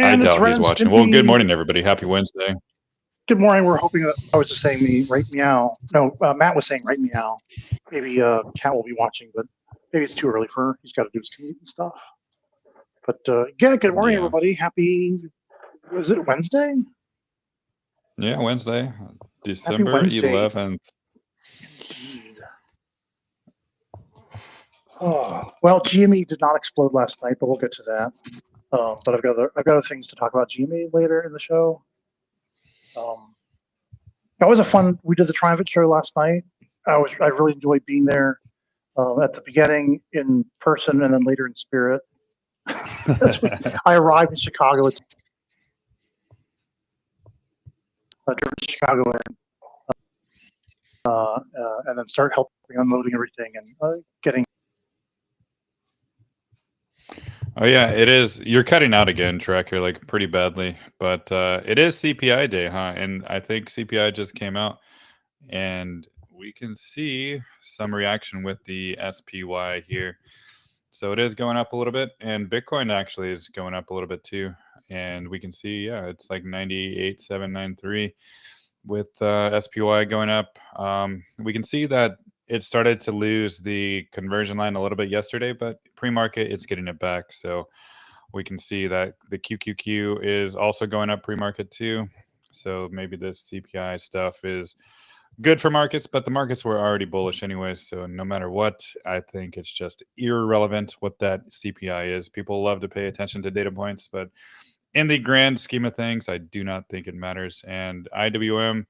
I And it's doubt Ren he's and watching. Well, good Stimpy. morning, everybody. Happy Wednesday. Good morning. We're hoping. I was just saying the right meow. No, Matt was saying right meow. Maybe Cat will be watching, but maybe it's too early for her. He's got to do his commute and stuff. But yeah, good morning, Yeah. everybody. Happy. Was it Wednesday? Yeah, Wednesday, Happy December Wednesday. 11th. Indeed. Oh, well, GME did not explode last night, but we'll get to that. But I've got other things to talk about GME later in the show. That was a fun. We did the Triumphant show last night. I really enjoyed being there at the beginning in person and then later in spirit. I arrived in Chicago. It's driven to Chicago and then start helping unloading everything and getting. Oh yeah, it is. You're cutting out again, Tracker, like pretty badly. But it is CPI day, huh? And I think CPI just came out, and we can see some reaction with the SPY here. So it is going up a little bit, and Bitcoin actually is going up a little bit too. And we can see, yeah, it's like 98,793 with SPY going up. We can see that it started to lose the conversion line a little bit yesterday, but pre-market it's getting it back. So we can see that the QQQ is also going up pre-market too. So maybe this CPI stuff is good for markets, but the markets were already bullish anyway. So no matter what, I think it's just irrelevant what that CPI is. People love to pay attention to data points, but in the grand scheme of things, I do not think it matters. And IWM,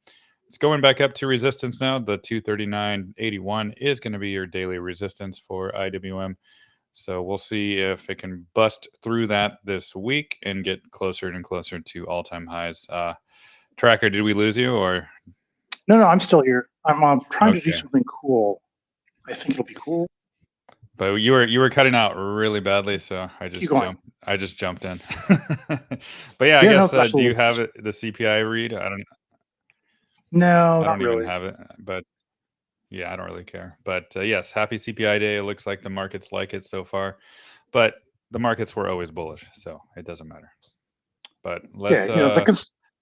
it's going back up to resistance now. The 239.81 is going to be your daily resistance for IWM. So we'll see if it can bust through that this week and get closer and closer to all-time highs. Tracker, did we lose you or? No, I'm still here. I'm trying to do something cool. I think it'll be cool. But you were cutting out really badly, so I just jumped in. But yeah, I guess do you have it, the CPI read? I don't. No, I don't really. even have it, but yeah, I don't really care. But yes, happy CPI day. It looks like the markets like it so far, but the markets were always bullish, so it doesn't matter. But let's.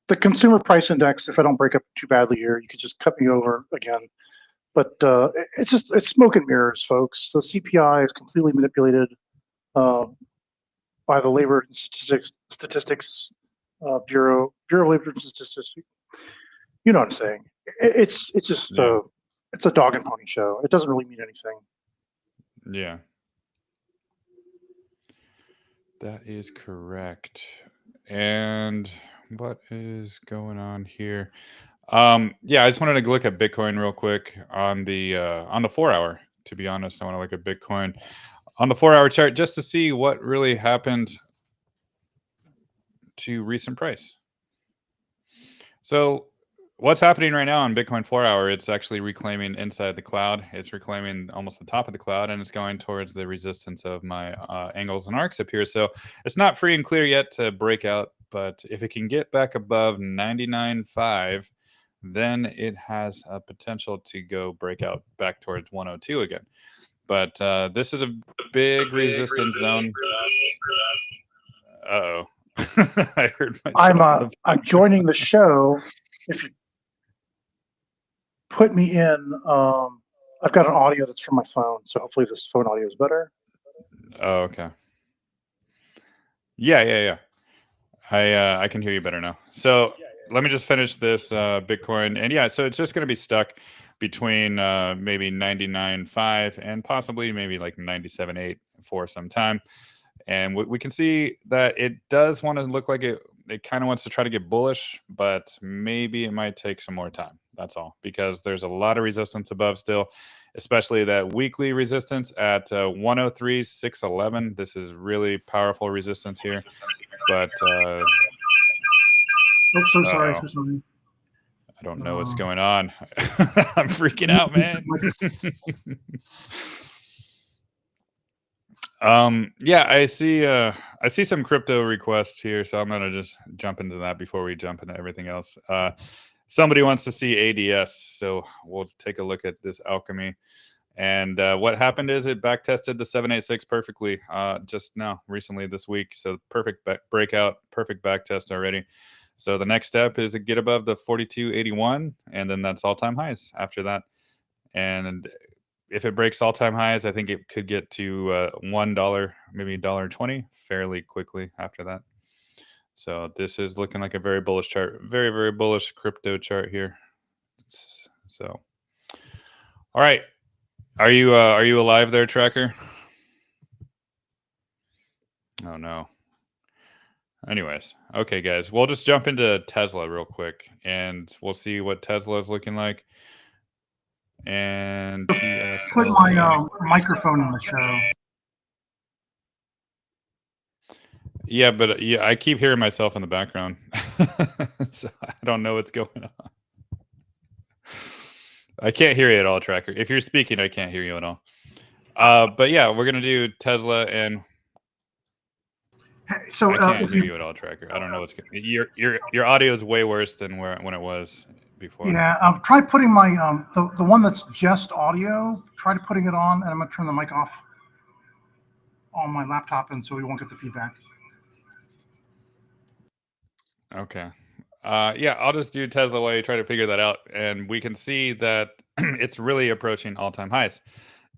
The consumer price index. If I don't break up too badly here, you could just cut me over again. But it's smoke and mirrors, folks. The CPI is completely manipulated by the Labor Statistics Bureau of Labor Statistics. You know what I'm saying? It's just it's a dog and pony show. It doesn't really mean anything. Yeah, that is correct. And what is going on here? Yeah, I just wanted to look at Bitcoin real quick on the 4 hour. To be honest, I want to look at Bitcoin on the 4 hour chart just to see what really happened to recent price. So what's happening right now on Bitcoin 4 hour, it's actually reclaiming inside the cloud. It's reclaiming almost the top of the cloud, and it's going towards the resistance of my angles and arcs up here. So it's not free and clear yet to break out, but if it can get back above 99.5, then it has a potential to go break out back towards 102 again. But this is a big resistance zone. Uh-oh. I heard myself. I'm joining the show. If you put me in, I've got an audio that's from my phone, so hopefully this phone audio is better. Oh, okay. Yeah. I can hear you better now. So let me just finish this Bitcoin. And yeah, so it's just going to be stuck between maybe 99.5 and possibly maybe like 97.8 for some time. And we can see that it does want to look like it kind of wants to try to get bullish, but maybe it might take some more time. That's all, because there's a lot of resistance above still, especially that weekly resistance at 103.611. This is really powerful resistance here. But oops, so sorry. I don't know what's going on. I'm freaking out, man. Yeah, I see some crypto requests here, so I'm gonna just jump into that before we jump into everything else. Somebody wants to see ADS, so we'll take a look at this alchemy. And what happened is it back tested the 786 perfectly just now, recently this week. So perfect breakout, perfect back test already. So the next step is to get above the 42.81, and then that's all-time highs after that. And if it breaks all-time highs, I think it could get to $1, maybe $1.20 fairly quickly after that. So this is looking like a very bullish chart, very, very bullish crypto chart here. So, all right. Are you alive there, Tracker? Oh no. Anyways, okay, guys, we'll just jump into Tesla real quick, and we'll see what Tesla is looking like. And put my microphone in the show. Yeah, but yeah, I keep hearing myself in the background, so I don't know what's going on. I can't hear you at all, Tracker. If you're speaking, I can't hear you at all. But yeah, we're gonna do Tesla, and so I can't hear you at all, Tracker. I don't know what's going. Your audio is way worse than when it was before. Yeah, try putting my the one that's just audio. Try putting it on, and I'm gonna turn the mic off on my laptop, and so we won't get the feedback. Okay. Yeah, I'll just do Tesla while you try to figure that out, and we can see that it's really approaching all-time highs,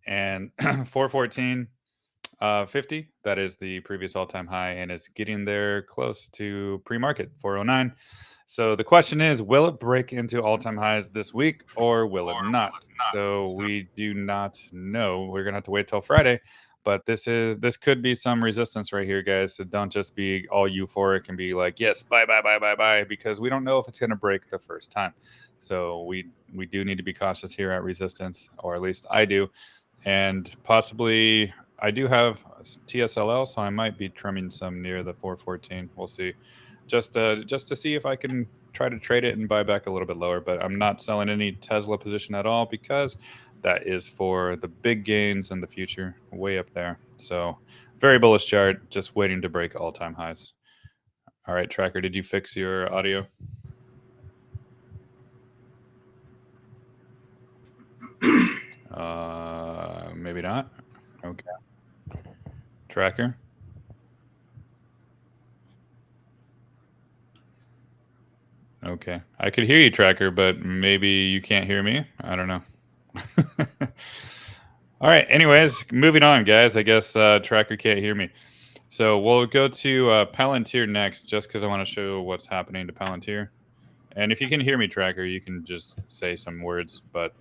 and 414.50, that is the previous all-time high, and it's getting there close to pre-market 409. So the question is, will it break into all-time highs this week, or will it not? So we do not know. We're gonna have to wait till Friday. But this could be some resistance right here, guys. So don't just be all euphoric and be like, yes, buy, because we don't know if it's going to break the first time. So we do need to be cautious here at resistance, or at least I do. And possibly I do have TSLL, so I might be trimming some near the 414. We'll see. Just to see if I can try to trade it and buy back a little bit lower. But I'm not selling any Tesla position at all, because that is for the big gains in the future, way up there. So very bullish chart, just waiting to break all-time highs. All right, Tracker, did you fix your audio? Maybe not. Okay. Tracker? Okay. I could hear you, Tracker, but maybe you can't hear me. I don't know. All right. Anyways, moving on, guys. I guess Tracker can't hear me. So we'll go to Palantir next, just because I want to show what's happening to Palantir. And if you can hear me, Tracker, you can just say some words. But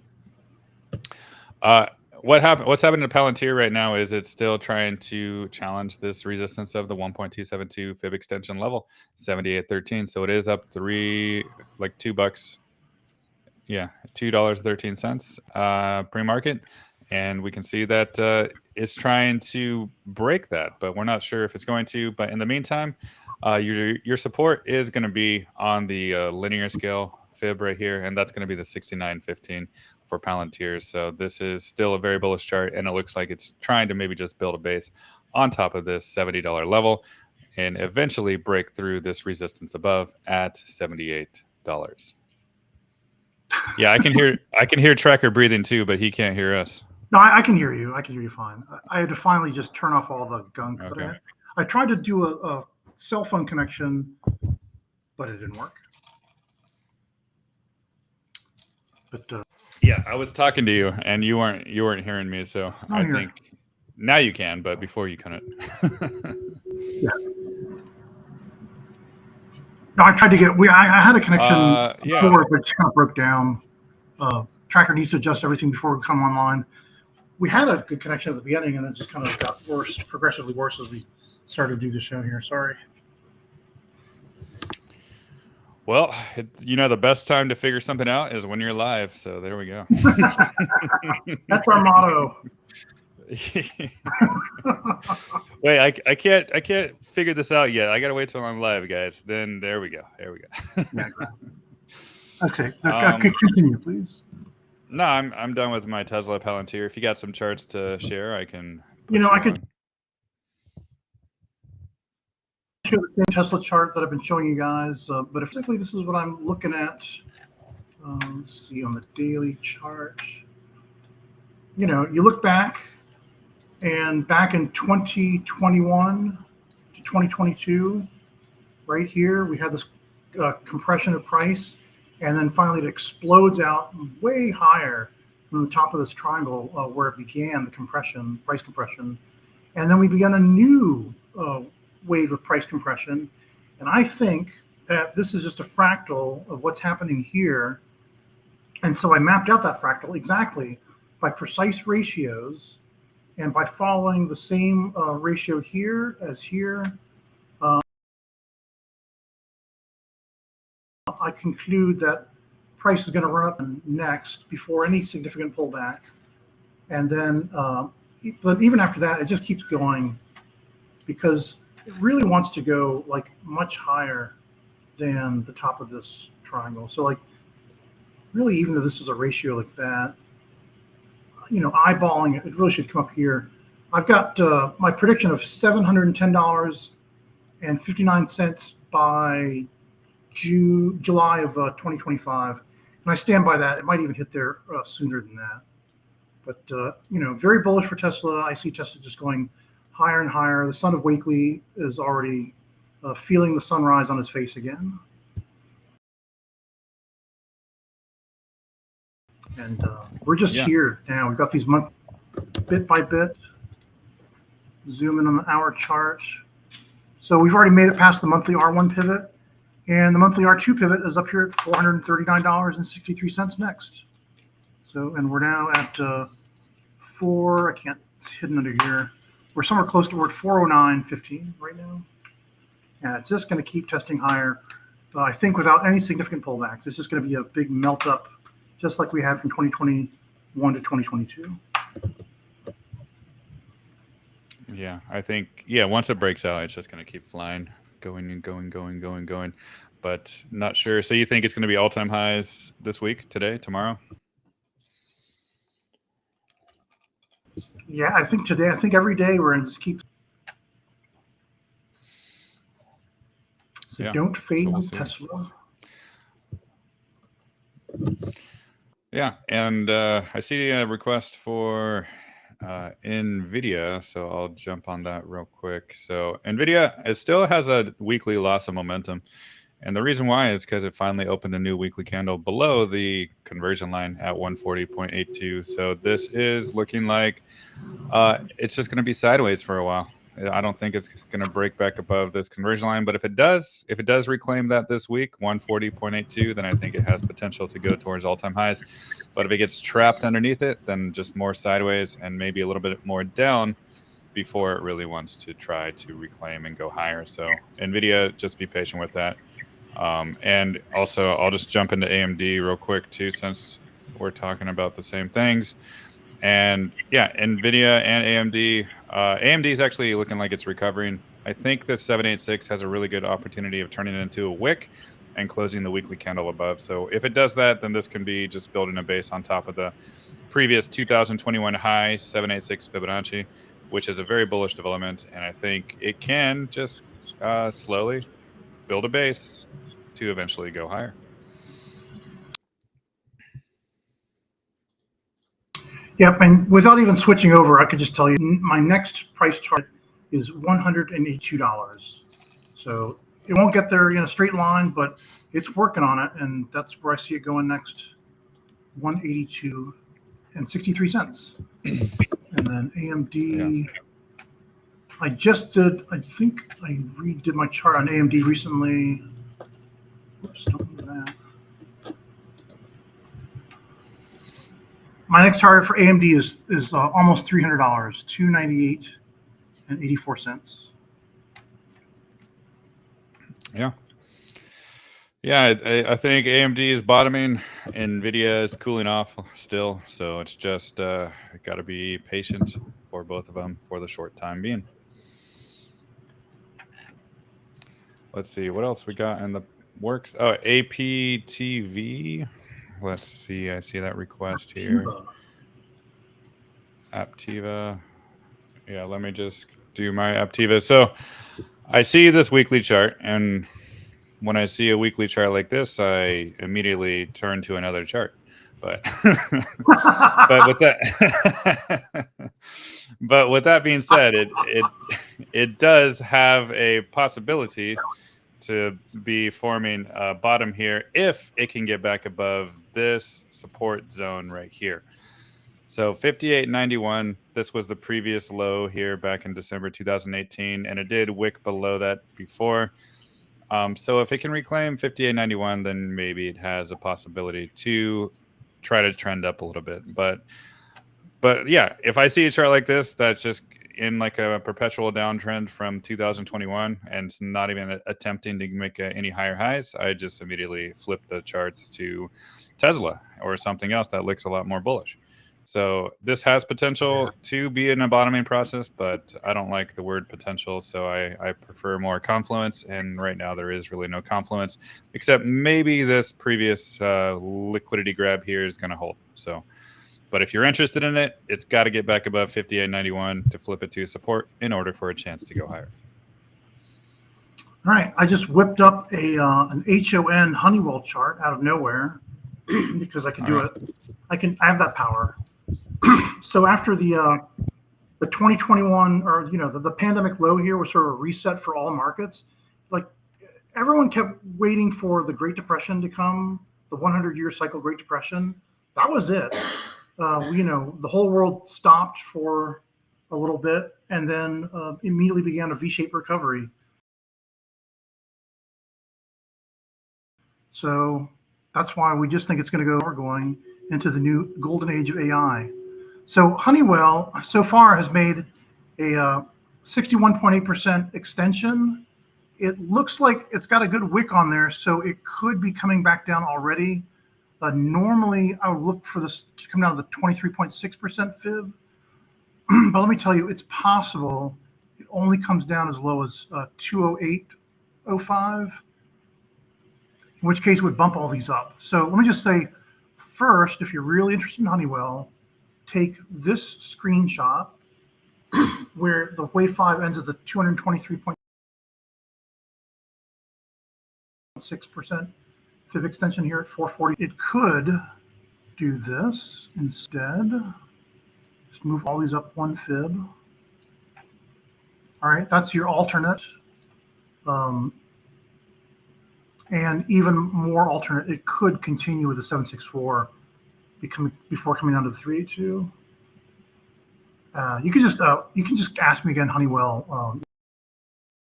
what's happening to Palantir right now is it's still trying to challenge this resistance of the 1.272 fib extension level, 78.13. So it is up $2. Yeah, $2.13 pre-market. And we can see that it's trying to break that, but we're not sure if it's going to. But in the meantime, your support is going to be on the linear scale fib right here, and that's going to be the 69.15 for Palantir. So this is still a very bullish chart, and it looks like it's trying to maybe just build a base on top of this $70 level and eventually break through this resistance above at $78. Yeah, I can hear Tracker breathing too, but he can't hear us. No, I can hear you. I can hear you fine. I had to finally just turn off all the gunk. Okay. I tried to do a cell phone connection, but it didn't work. But yeah, I was talking to you, and you weren't hearing me. So I think now you can, but before you couldn't. Yeah. No, I tried to get. I had a connection before, but it kind of broke down. Tracker needs to adjust everything before we come online. We had a good connection at the beginning, and it just kind of got worse, progressively worse as we started to do the show here. Sorry. Well, the best time to figure something out is when you're live. So there we go. That's our motto. Wait, I can't figure this out yet. I gotta wait till I'm live, guys. Then there we go. Okay, continue, please. No, I'm done with my Tesla Palantir. If you got some charts to share, I can. I could show the same Tesla chart that I've been showing you guys, but effectively this is what I'm looking at. Let's see on the daily chart. you look back, and back in 2021 to 2022, right here, we had this compression of price, and then finally it explodes out way higher than the top of this triangle where it began the compression, price compression. And then we began a new wave of price compression. And I think that this is just a fractal of what's happening here. And so I mapped out that fractal exactly by precise ratios and by following the same ratio here as here. I conclude that price is going to run up next before any significant pullback. And then, but even after that, it just keeps going because it really wants to go like much higher than the top of this triangle. So like really, even though this is a ratio like that, eyeballing it, it really should come up here. I've got my prediction of $710.59 by July of 2025, and I stand by that. It might even hit there sooner than that. But very bullish for Tesla. I see Tesla just going higher and higher. The son of Wakely is already feeling the sunrise on his face again. And we're just here now. We've got these months bit by bit. Zoom in on the hour chart. So we've already made it past the monthly R1 pivot. And the monthly R2 pivot is up here at $439.63 next. So, and we're now at I can't, it's hidden under here. We're somewhere close to, we're at 409.15 right now. And it's just going to keep testing higher, I think, without any significant pullbacks. It's just going to be a big melt up, just like we had from 2021 to 2022. Yeah, I think, once it breaks out, it's just going to keep flying. Going and going, but not sure. So you think it's going to be all-time highs this week, today, tomorrow? Yeah, I think today. I think every day we're going to just keep. So don't fade on Tesla. Yeah, and I see a request for NVIDIA, so I'll jump on that real quick. So NVIDIA, it still has a weekly loss of momentum, and the reason why is because it finally opened a new weekly candle below the conversion line at 140.82. So this is looking like it's just going to be sideways for a while. I don't think it's going to break back above this conversion line, but if it does reclaim that this week, 140.82, then I think it has potential to go towards all-time highs. But if it gets trapped underneath it, then just more sideways and maybe a little bit more down before it really wants to try to reclaim and go higher. So NVIDIA, just be patient with that. And also, I'll just jump into AMD real quick too, since we're talking about the same things. And yeah, NVIDIA and AMD. AMD is actually looking like it's recovering. I think this 786 has a really good opportunity of turning it into a wick and closing the weekly candle above. So if it does that, then this can be just building a base on top of the previous 2021 high 786 Fibonacci, which is a very bullish development. And I think it can just slowly build a base to eventually go higher. Yep, and without even switching over, I could just tell you my next price target is $182. So it won't get there in a straight line, but it's working on it, and that's where I see it going next. 182.63. And then AMD, I think I redid my chart on AMD recently. Oops, don't do that. My next target for AMD is almost $300, $298.84. Yeah. I think AMD is bottoming. NVIDIA is cooling off still. So it's just got to be patient for both of them for the short time being. Let's see what else we got in the works. Oh, APTV. Let's see. I see that request here. Aptiva. Yeah, let me just do my Aptiva. So I see this weekly chart, and when I see a weekly chart like this, I immediately turn to another chart. But but with that but with that being said, it does have a possibility to be forming a bottom here if it can get back above this support zone right here. So 58.91, this was the previous low here back in December 2018, and it did wick below that before. So if it can reclaim 58.91, then maybe it has a possibility to try to trend up a little bit. But yeah, if I see a chart like this that's just in like a perpetual downtrend from 2021 and it's not even attempting to make any higher highs, I just immediately flip the charts to Tesla or something else that looks a lot more bullish. So this has potential to be in a bottoming process, but I don't like the word potential, so I prefer more confluence, and right now there is really no confluence, except maybe this previous liquidity grab here is going to hold. So, but if you're interested in it, it's got to get back above 58.91 to flip it to support in order for a chance to go higher. All right, I just whipped up an HON Honeywell chart out of nowhere because I can do it. I have that power. So after the 2021 or the pandemic low here was sort of a reset for all markets. Like everyone kept waiting for the Great Depression to come, the 100-year cycle Great Depression. That was it. The whole world stopped for a little bit and then immediately began a V-shaped recovery. So that's why we just think it's going to go. We're going into the new golden age of AI. So Honeywell so far has made a 61.8% extension. It looks like it's got a good wick on there, so it could be coming back down already. Normally, I would look for this to come down to the 23.6% fib. But let me tell you, it's possible it only comes down as low as 208.05, in which case it would bump all these up. So let me just say, first, if you're really interested in Honeywell, take this screenshot where the wave 5 ends at the 223.6% fib extension here at 440. It could do this instead. Just move all these up one fib. All right, that's your alternate. And even more alternate, it could continue with the 764 before coming down to the 382. You can just ask me again, Honeywell,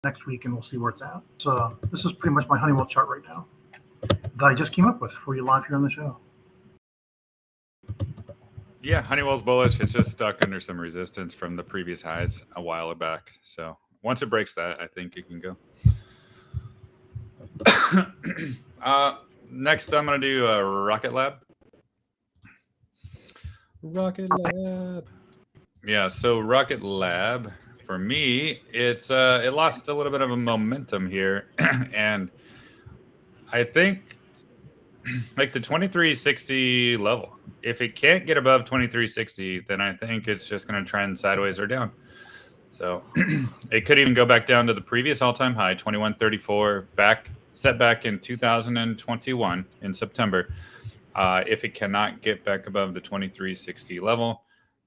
next week, and we'll see where it's at. So this is pretty much my Honeywell chart right now that I just came up with for you live here on the show. Yeah, Honeywell's bullish. It's just stuck under some resistance from the previous highs a while back. So once it breaks that, I think it can go. Next, I'm going to do a Rocket Lab. Yeah, so Rocket Lab, for me, it lost a little bit of a momentum here. And I think like the 2360 level, if it can't get above 2360, then I think it's just going to trend sideways or down. So it could even go back down to the previous all-time high, 2134, set back in 2021 in September. If it cannot get back above the 2360 level,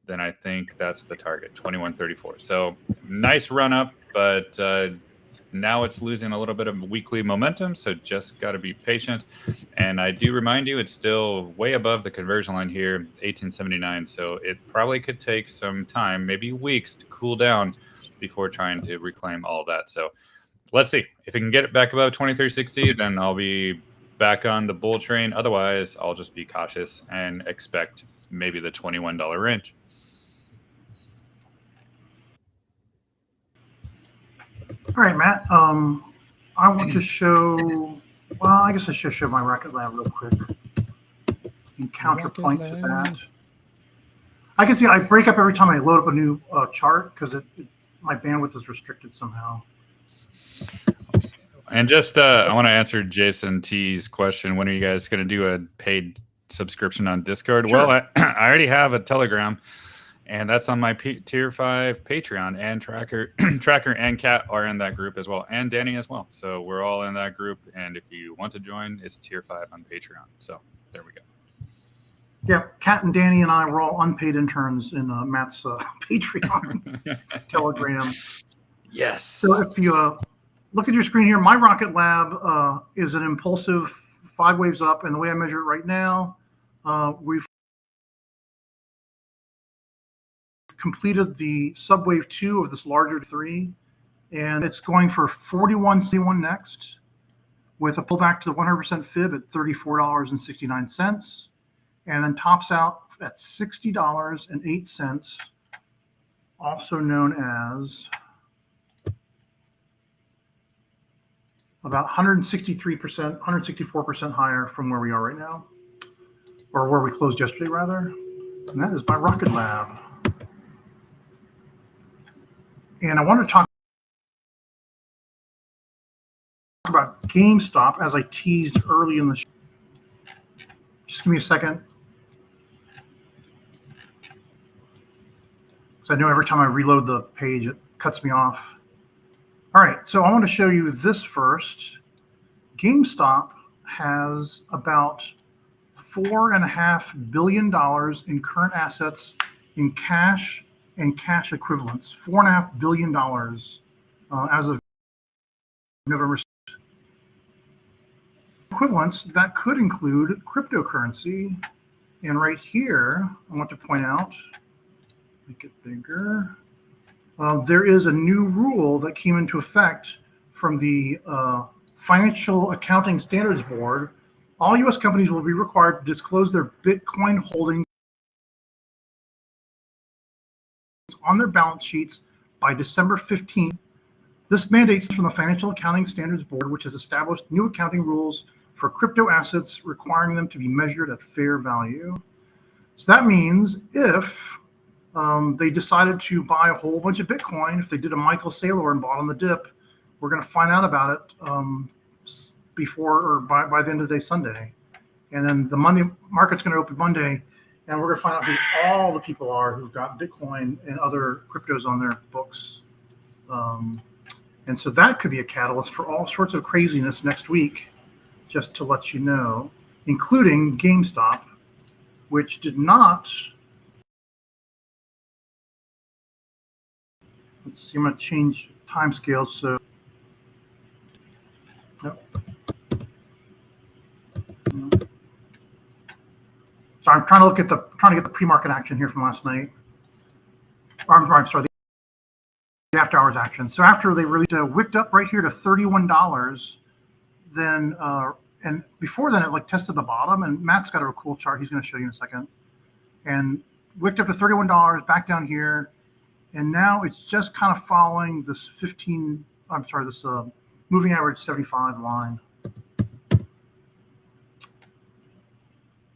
then I think that's the target, 2134. So nice run up, but now it's losing a little bit of weekly momentum, so just got to be patient. And I do remind you, it's still way above the conversion line here, 1879. So it probably could take some time, maybe weeks, to cool down before trying to reclaim all that. So let's see. If it can get it back above 2360, then I'll be back on the bull train. Otherwise, I'll just be cautious and expect maybe the $21 range. All right, Matt. I want to show. Well, I guess I should show my Rocket Lab real quick. In counterpoint to that, I can see I break up every time I load up a new chart because my bandwidth is restricted somehow. And just I want to answer Jason T's question. When are you guys going to do a paid subscription on Discord? Sure. Well, I already have a Telegram. And that's on my Tier 5 Patreon, and Tracker and Kat are in that group as well, and Danny as well. So we're all in that group, and if you want to join, it's Tier 5 on Patreon. So there we go. Yeah, Kat and Danny and I were all unpaid interns in Matt's Patreon Telegram. Yes. So if you look at your screen here, my Rocket Lab is an impulsive 5 waves up, and the way I measure it right now, we've completed the subwave 2 of this larger 3, and it's going for 41.71 next, with a pullback to the 100% fib at $34.69, and then tops out at $60.08, also known as about 163%, 164% higher from where we are right now, or where we closed yesterday, rather. And that is my Rocket Lab. And I want to talk about GameStop, as I teased early in the show. Just give me a second. Because I know every time I reload the page, it cuts me off. All right, so I want to show you this first. GameStop has about $4.5 billion in current assets in cash and cash equivalents. $4.5 billion as of November. Equivalents that could include cryptocurrency. And right here, I want to point out, make it bigger. There is a new rule that came into effect from the Financial Accounting Standards Board. All U.S. companies will be required to disclose their Bitcoin holdings on their balance sheets by December 15th. This mandates from the Financial Accounting Standards Board, which has established new accounting rules for crypto assets, requiring them to be measured at fair value. So that means if they decided to buy a whole bunch of Bitcoin, if they did a Michael Saylor and bought on the dip, we're going to find out about it before or by the end of the day Sunday. And then the Monday market's going to open Monday, and we're going to find out who all the people are who've got Bitcoin and other cryptos on their books. And so that could be a catalyst for all sorts of craziness next week, just to let you know, including GameStop, which did not. Let's see, I'm going to change timescales. So, nope. So I'm trying to get the pre-market action here from last night. I'm sorry, the after hours action. So after they really wicked up right here to $31, then and before then it like tested the bottom, and Matt's got a cool chart he's going to show you in a second, and wicked up to $31 back down here, and now it's just kind of following this this moving average 75 line,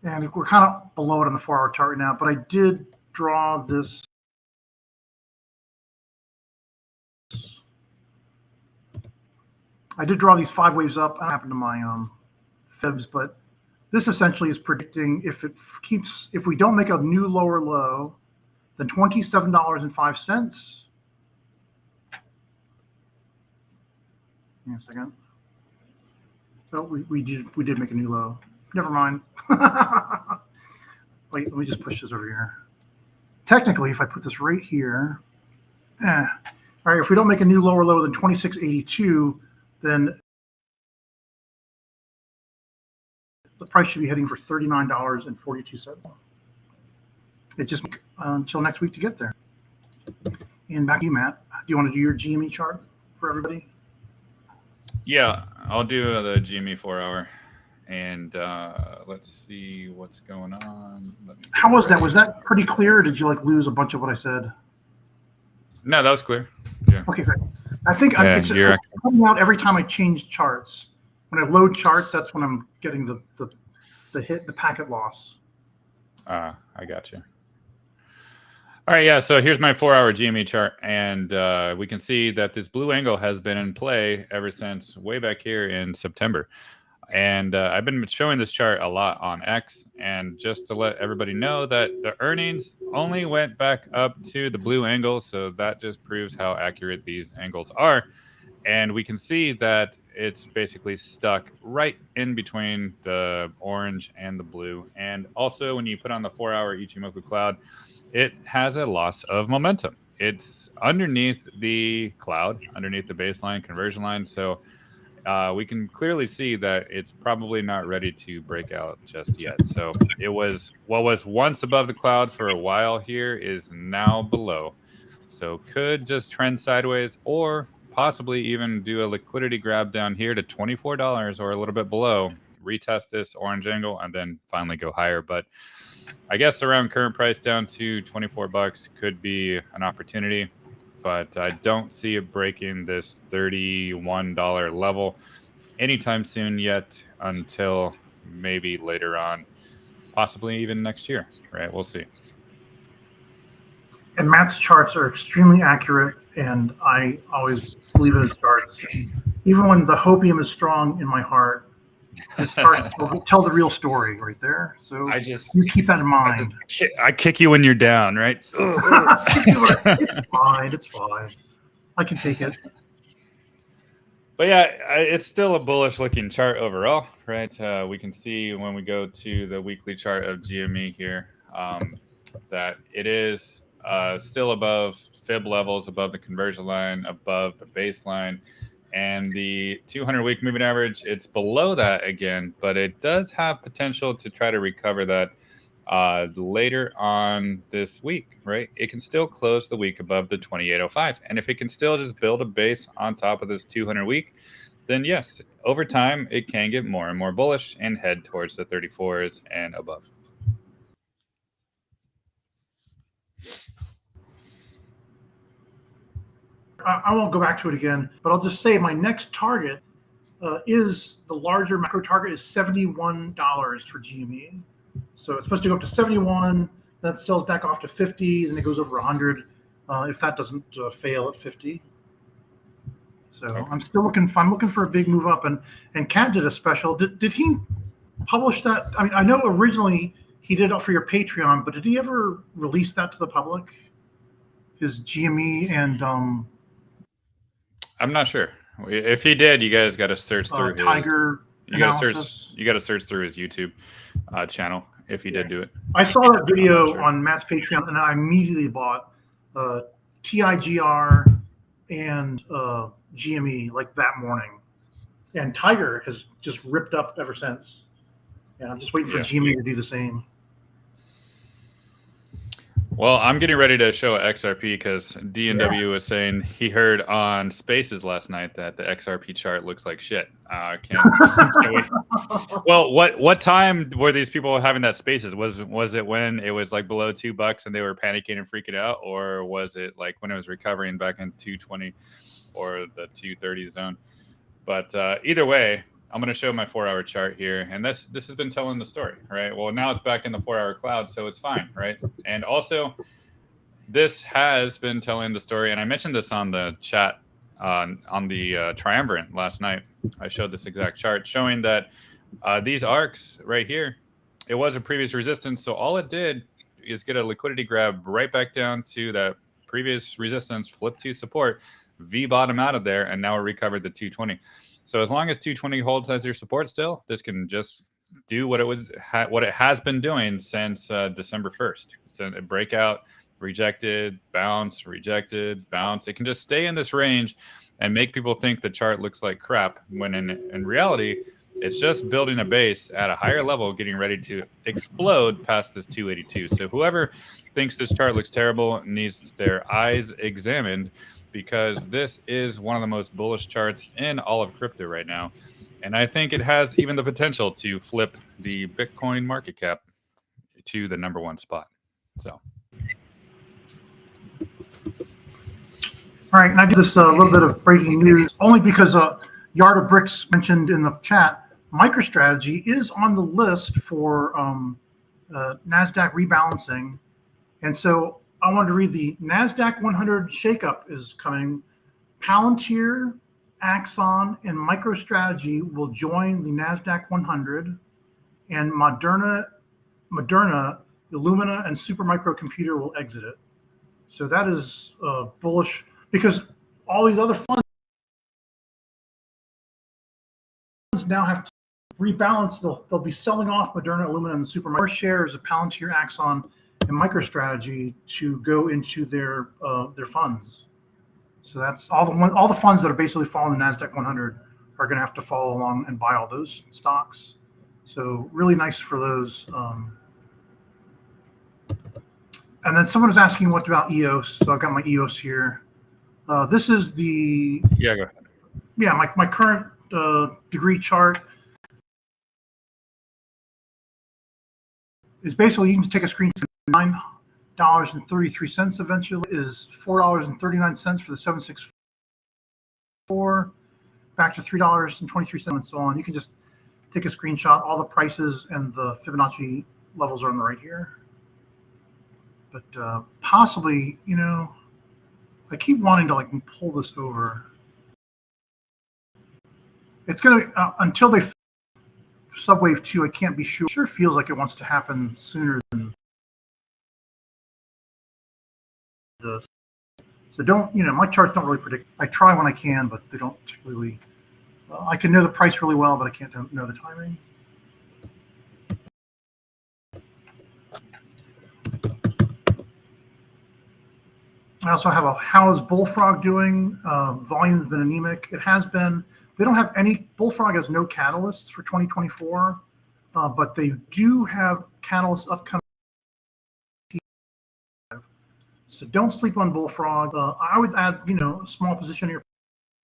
and we're kind of below it on the 4-hour chart right now. But I did draw this. I did draw these 5 waves up. I happened to my fibs, but this essentially is predicting if we don't make a new lower low, then $27.05. Hang on a second. Oh, we did make a new low. Never mind. Wait, let me just push this over here. Technically, if I put this right here, all right, if we don't make a new lower low than 26.82, then the price should be heading for $39.42. It just until next week to get there. And back to you, Matt. Do you want to do your GME chart for everybody? Yeah, I'll do the GME 4-hour, and let's see what's going on. How was that? Was that pretty clear, or did you like lose a bunch of what I said? No, that was clear. Yeah. Okay, great. I think it's coming out every time I change charts. When I load charts, that's when I'm getting the hit, the packet loss. I got you. All right, yeah, so here's my 4-hour GME chart, and we can see that this blue angle has been in play ever since way back here in September. And I've been showing this chart a lot on X, and just to let everybody know that the earnings only went back up to the blue angle, so that just proves how accurate these angles are. And we can see that it's basically stuck right in between the orange and the blue. And also, when you put on the 4-hour Ichimoku cloud, it has a loss of momentum. It's underneath the cloud, underneath the baseline conversion line. So we can clearly see that it's probably not ready to break out just yet. So it was what was once above the cloud for a while here is now below. So could just trend sideways or possibly even do a liquidity grab down here to $24 or a little bit below, retest this orange angle, and then finally go higher. But I guess around current price down to $24 could be an opportunity, but I don't see it breaking this $31 level anytime soon yet until maybe later on, possibly even next year, right? We'll see. And Matt's charts are extremely accurate, and I always believe in his charts. Even when the hopium is strong in my heart, his charts tell the real story right there. So you keep that in mind. I kick you when you're down, right? It's fine. It's fine. I can take it. But yeah, it's still a bullish looking chart overall, right? We can see when we go to the weekly chart of GME here that it is still above fib levels, above the conversion line, above the baseline. And the 200-week moving average, it's below that again, but it does have potential to try to recover that later on this week, right? It can still close the week above the 2805. And if it can still just build a base on top of this 200-week, then yes, over time, it can get more and more bullish and head towards the 34s and above. I won't go back to it again, but I'll just say my next target is the larger macro target is $71 for GME. So it's supposed to go up to 71, that sells back off to 50, then it goes over 100 if that doesn't fail at 50. So okay. I'm still looking for a big move up, and Kat did a special. Did he publish that? I mean, I know originally he did it for your Patreon, but did he ever release that to the public? His GME and I'm not sure. If he did, you guys got to search through his Tiger. You got to search through his YouTube channel if he did do it. I saw that video on Matt's Patreon, and I immediately bought TIGR and GME like that morning. And Tiger has just ripped up ever since. And I'm just waiting for GME to do the same. Well, I'm getting ready to show XRP because DNW was saying he heard on Spaces last night that the XRP chart looks like shit. Well, what time were these people having that Spaces? Was it when it was like below $2 and they were panicking and freaking out, or was it like when it was recovering back in 220 or the 230 zone? But either way, I'm going to show my 4-hour chart here, and this has been telling the story, right? Well, now it's back in the 4-hour cloud, so it's fine, right? And also, this has been telling the story, and I mentioned this on the chat on the Triumvirate last night. I showed this exact chart showing that these arcs right here, it was a previous resistance, so all it did is get a liquidity grab right back down to that previous resistance, flip to support, V bottom out of there, and now it recovered the 220. So as long as 220 holds as your support still, this can just do what it has been doing since December 1st. So a breakout, rejected, bounce, rejected, bounce. It can just stay in this range and make people think the chart looks like crap, when in reality, it's just building a base at a higher level, getting ready to explode past this 282. So whoever thinks this chart looks terrible needs their eyes examined, because this is one of the most bullish charts in all of crypto right now. And I think it has even the potential to flip the Bitcoin market cap to the #1 spot. So. All right, and I do this a little bit of breaking news only because Yard of Bricks mentioned in the chat, MicroStrategy is on the list for NASDAQ rebalancing. And so I wanted to read the NASDAQ 100 shakeup is coming. Palantir, Axon, and MicroStrategy will join the NASDAQ 100, and Moderna, Illumina, and Supermicro Computer will exit it. So that is bullish, because all these other funds now have to rebalance. They'll be selling off Moderna, Aluminum, and Supermicro shares of Palantir, Axon, and MicroStrategy to go into their funds. So that's all the funds that are basically following the NASDAQ 100 are going to have to follow along and buy all those stocks. So really nice for those. And then someone was asking what about EOS. So I've got my EOS here. This is the go ahead. Yeah, my current degree chart is basically you can take a screenshot. $9.33 eventually is $4.39 for the 764, back to $3.23 and so on. You can just take a screenshot. All the prices and the Fibonacci levels are on the right here. But possibly, I keep wanting to pull this over. It's gonna until they subwave 2. I can't be sure. It sure feels like it wants to happen sooner than this. So don't, my charts don't really predict. I try when I can, but they don't particularly. I can know the price really well, but I can't know the timing. I also have how is Bullfrog doing? Volume's been anemic. It has been. They don't have any. Bullfrog has no catalysts for 2024, but they do have catalysts upcoming. So don't sleep on Bullfrog. I would add, a small position in your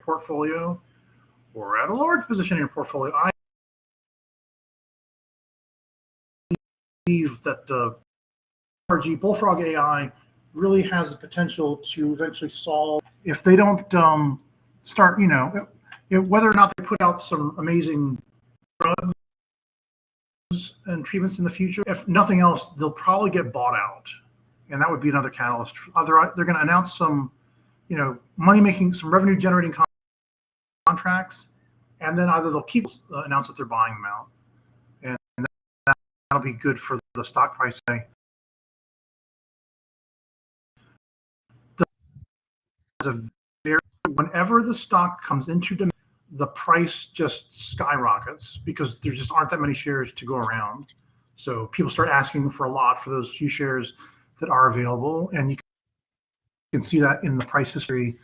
portfolio, or add a large position in your portfolio. I believe that RG Bullfrog AI really has the potential to eventually solve, if they don't start, whether or not they put out some amazing drugs and treatments in the future. If nothing else, they'll probably get bought out, and that would be another catalyst. They're going to announce some, money-making, some revenue-generating contracts, and then either they'll keep announce that they're buying them out, and that'll be good for the stock price today. Whenever the stock comes into demand, the price just skyrockets because there just aren't that many shares to go around. So people start asking for a lot for those few shares that are available, and you can see that in the price history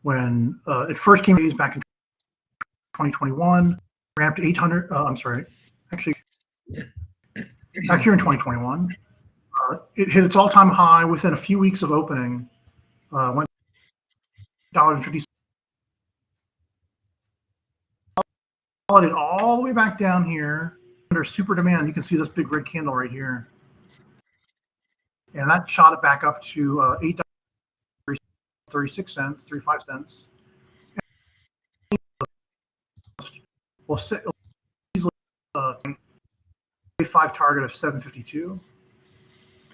when it first came back in 2021, ramped 800. Actually, back here in 2021, it hit its all-time high within a few weeks of opening. Went $1.50. Followed it all the way back down here under super demand. You can see this big red candle right here, and that shot it back up to $8.36, 35 cents. Well, easily 5 target of 752,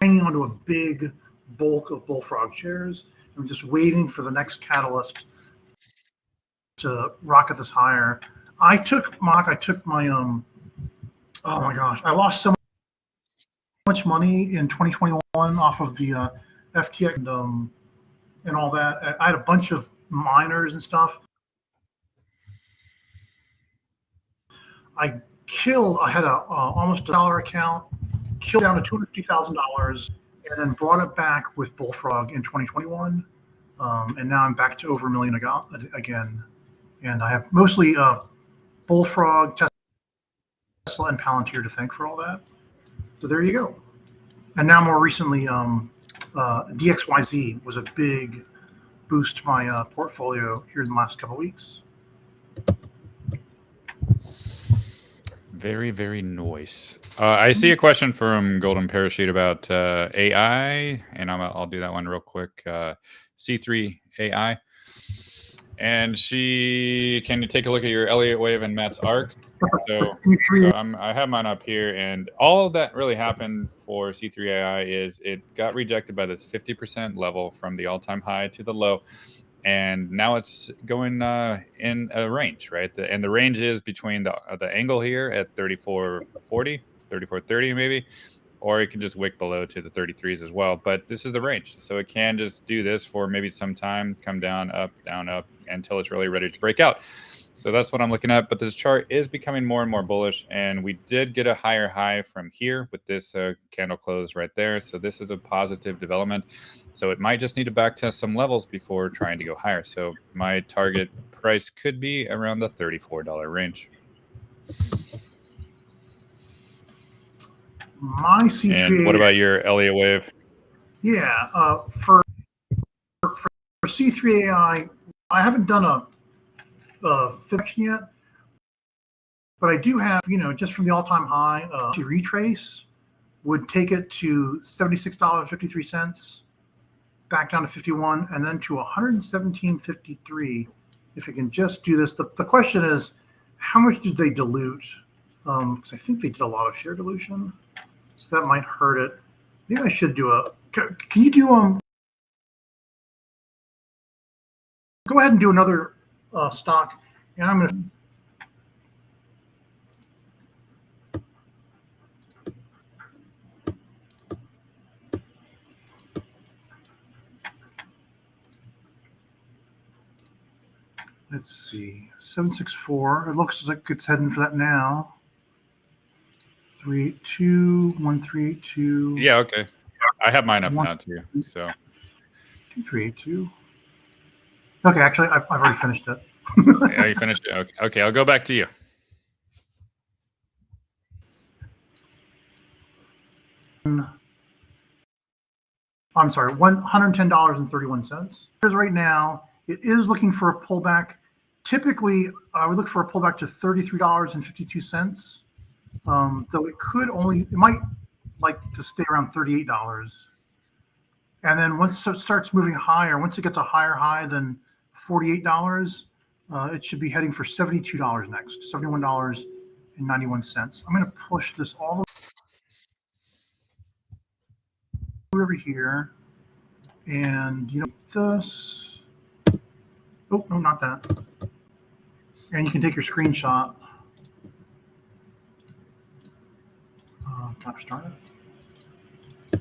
hanging onto a big bulk of Bullfrog shares. I'm just waiting for the next catalyst to rocket this higher. I took my oh my gosh, I lost so much money in 2021 off of the FTX and all that. I had a bunch of miners and stuff. I had a almost $1 account, killed down to $250,000, and then brought it back with Bullfrog in 2021. And now I'm back to over $1 million again. And I have mostly Bullfrog, Tesla, and Palantir to thank for all that. So there you go. And now more recently, DXYZ was a big boost to my portfolio here in the last couple of weeks. Very, very nice. I see a question from Golden Parachute about AI, and I'll do that one real quick. C3 AI. And can you take a look at your Elliott wave and Matt's arc? So I have mine up here, and all that really happened for C3 AI is it got rejected by this 50% level from the all-time high to the low, and now it's going in a range, right? And the range is between the angle here at 34.40, 34.30 maybe, or it can just wick below to the 33s as well. But this is the range, so it can just do this for maybe some time, come down, up, until it's really ready to break out. So that's what I'm looking at. But this chart is becoming more and more bullish, and we did get a higher high from here with this candle close right there. So this is a positive development. So it might just need to back test some levels before trying to go higher. So my target price could be around the $34 range. My C3AI. And what about your Elliott wave? Yeah, for C3AI, I haven't done a fiction yet, but I do have, just from the all-time high, to retrace would take it to $76.53, back down to 51, and then to 117.53. If it can just do this, the question is, how much did they dilute? Because I think they did a lot of share dilution, so that might hurt it. Maybe I should do a. Can you do go ahead and do another stock, and I'm going to. Let's see, 764. It looks like it's heading for that now. 382, 1382. Yeah, okay. I have mine up now too. So 2382. Okay, actually, I've already finished it. Yeah, you finished it. Okay, I'll go back to you. I'm sorry, $110.31. Because right now, it is looking for a pullback. Typically, I would look for a pullback to $33.52. Though it might like to stay around $38. And then once it starts moving higher, once it gets a higher high than $48, it should be heading for $72 next, $71.91. I'm going to push this all the way over here. And this. Oh, no, not that. And you can take your screenshot. Gosh darn it.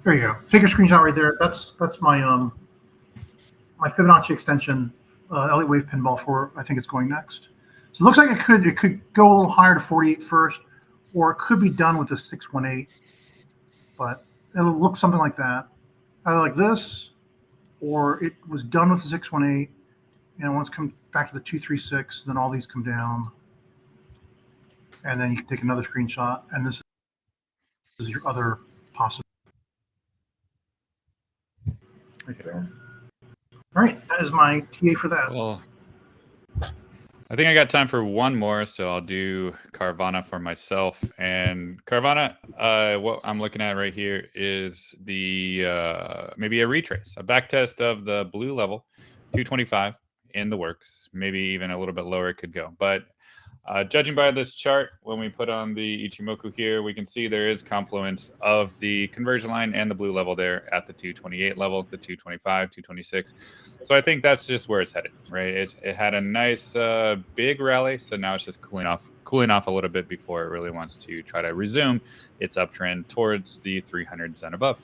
There you go. Take your screenshot right there. That's my my Fibonacci extension, Elliott wave pinball for I think it's going next. So it looks like it could go a little higher to 48 first, or it could be done with a 618. But it'll look something like that, either like this, or it was done with the 618, and once it comes back to the 236, then all these come down, and then you can take another screenshot, and this is your other possible. Right there. All right, that is my TA for that. Well, I think I got time for one more, so I'll do Carvana for myself. And Carvana, what I'm looking at right here is the maybe a retrace, a back test of the blue level, 225 in the works. Maybe even a little bit lower it could go. But judging by this chart, when we put on the Ichimoku here, we can see there is confluence of the conversion line and the blue level there at the 228 level, the 225, 226. So I think that's just where it's headed, right? It had a nice big rally, so now it's just cooling off a little bit before it really wants to try to resume its uptrend towards the 300s and above.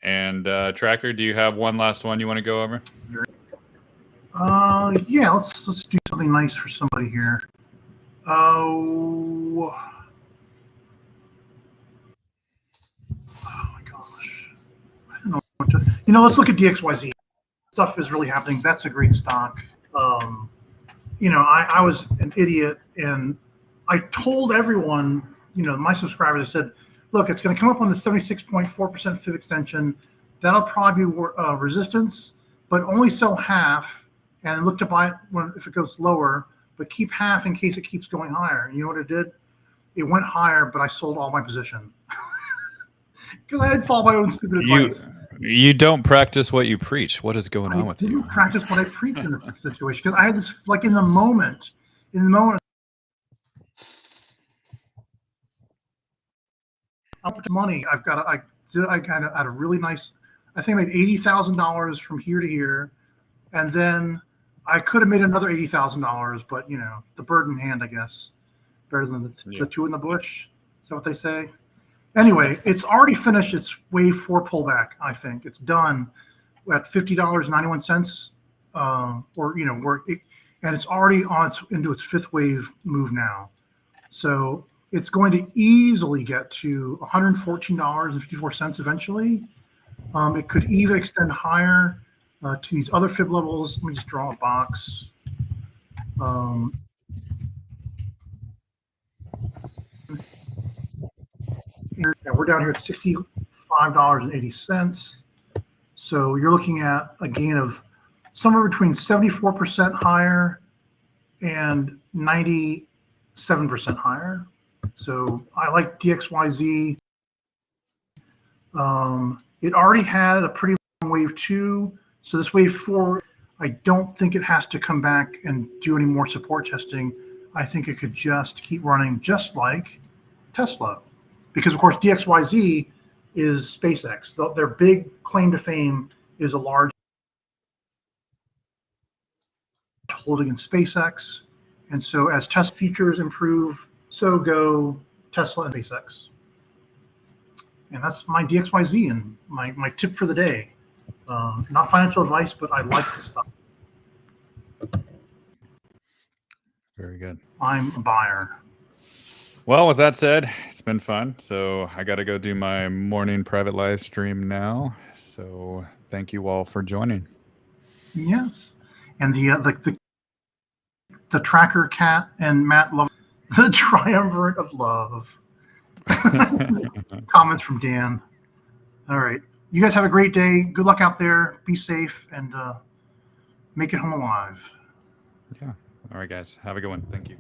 And Tracker, do you have one last one you want to go over? Yeah, let's do something nice for somebody here. Oh my gosh, I don't know what to. Let's look at DXYZ. Stuff is really happening. That's a great stock. I was an idiot, and I told everyone, my subscribers, I said, look, it's going to come up on the 76.4% fib extension. That'll probably be resistance, but only sell half and look to buy it if it goes lower, but keep half in case it keeps going higher. And you know what it did? It went higher, but I sold all my position because I didn't follow my own stupid advice. You don't practice what you preach. What is going on with you? I didn't practice what I preach in this situation because I had this in the moment. I put money. I got a really nice. I think I made $80,000 from here to here, and then I could have made another $80,000. But the bird in hand, I guess, better than the two in the bush. Is that what they say? Anyway, it's already finished its wave 4 pullback. I think it's done at $50.91, or and it's already into its 5th wave move now. So it's going to easily get to $114.54 eventually. It could even extend higher to these other fib levels. Let me just draw a box. We're down here at $65.80. So you're looking at a gain of somewhere between 74% higher and 97% higher. So I like DXYZ. It already had a pretty long wave 2. So this wave 4, I don't think it has to come back and do any more support testing. I think it could just keep running just like Tesla. Because, of course, DXYZ is SpaceX. Their big claim to fame is a large holding in SpaceX. And so as test features improve, so go Tesla and SpaceX. And that's my DXYZ and my tip for the day. Not financial advice, but I like this stuff. Very good. I'm a buyer. Well, with that said, it's been fun. So I got to go do my morning private live stream now. So thank you all for joining. Yes, and the tracker cat and Matt love the triumvirate of love. Comments from Dan. All right, you guys have a great day. Good luck out there. Be safe and make it home alive. Yeah. All right, guys. Have a good one. Thank you.